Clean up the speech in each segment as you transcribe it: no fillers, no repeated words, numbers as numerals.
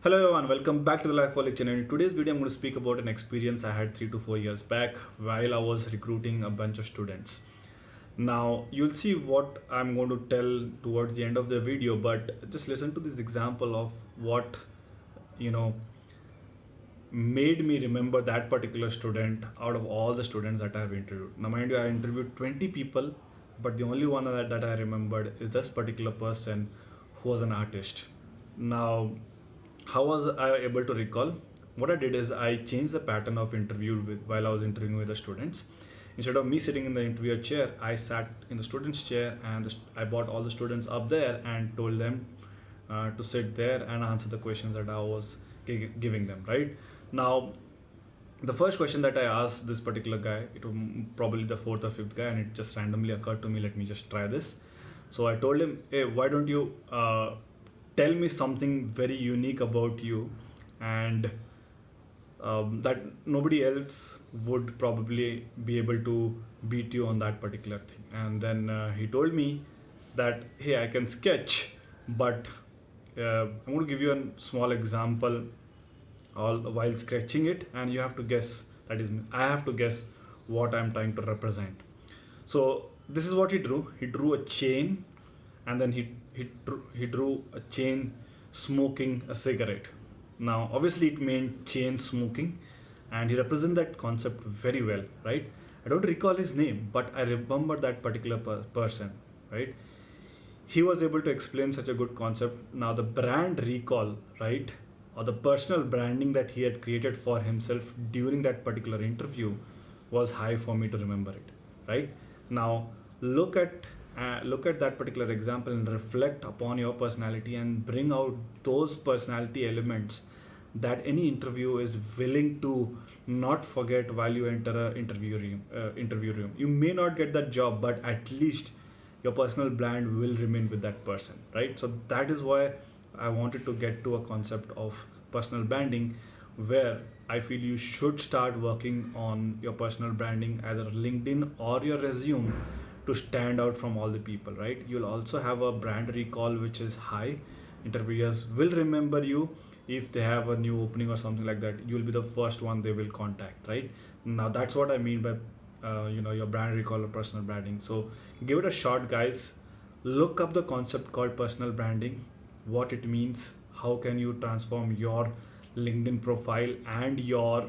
Hello everyone, welcome back to the Lifeholic channel. In today's video, I'm going to speak about an experience I had 3 to 4 years back while I was recruiting a bunch of students. Now, you'll see what I'm going to tell towards the end of the video, but just listen to this example of what, you know, made me remember that particular student out of all the students that I've interviewed. Now, mind you, I interviewed 20 people, but the only one that I remembered is this particular person who was an artist. Now, how was I able to recall? What I did is I changed the pattern of while I was interviewing with the students. Instead of me sitting in the interviewer chair, I sat in the student's chair and I brought all the students up there and told them to sit there and answer the questions that I was giving them. Right now, the first question that I asked this particular guy, it was probably the fourth or fifth guy, and it just randomly occurred to me, let me just try this. So I told him, hey, why don't you tell me something very unique about you and that nobody else would probably be able to beat you on that particular thing. And then he told me that, hey, I can sketch, but I'm going to give you a small example all while sketching it, and you have to guess, that is, I have to guess what I'm trying to represent. So this is what he drew a chain, and then he drew a chain smoking a cigarette. Now obviously it meant chain smoking, and he represented that concept very well, right? I don't recall his name, but I remember that particular person, right? He was able to explain such a good concept. Now the brand recall, right, or the personal branding that he had created for himself during that particular interview was high for me to remember it, right? Now look at that particular example and reflect upon your personality and bring out those personality elements that any interview is willing to not forget while you enter a interview room. You may not get that job, but at least your personal brand will remain with that person, right? So that is why I wanted to get to a concept of personal branding, where I feel you should start working on your personal branding, either LinkedIn or your resume, to stand out from all the people, right? You'll also have a brand recall which is high. Interviewers will remember you. If they have a new opening or something like that, you'll be the first one they will contact, right? Now that's what I mean by your brand recall or personal branding. So give it a shot, guys. Look up the concept called personal branding, what it means, how can you transform your LinkedIn profile and your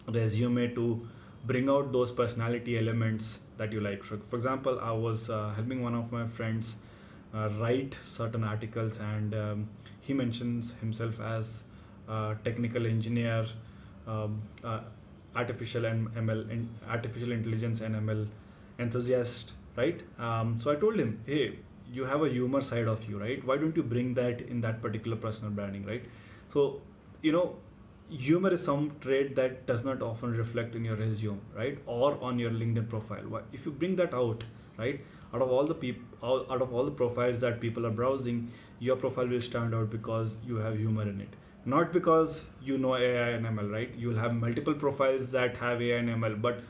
resume to bring out those personality elements that you like. For example, I was helping one of my friends write certain articles, and he mentions himself as technical engineer, um, uh, artificial intelligence and ML enthusiast, right? So I told him, hey, you have a humor side of you, right? Why don't you bring that in that particular personal branding, right? So, you know, humor is some trait that does not often reflect in your resume, right, or on your LinkedIn profile. If you bring that out, right, out of all the out of all the profiles that people are browsing, your profile will stand out because you have humor in it, not because you know AI and ML, right? You'll have multiple profiles that have AI and ML, but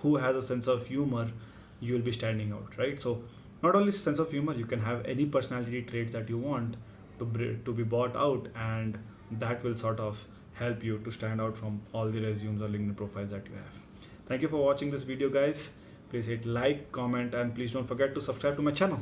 who has a sense of humor, you will be standing out, right? So not only sense of humor, you can have any personality traits that you want to be brought out, and that will sort of help you to stand out from all the resumes or LinkedIn profiles that you have. Thank you for watching this video, guys. Please hit like, comment, and please don't forget to subscribe to my channel.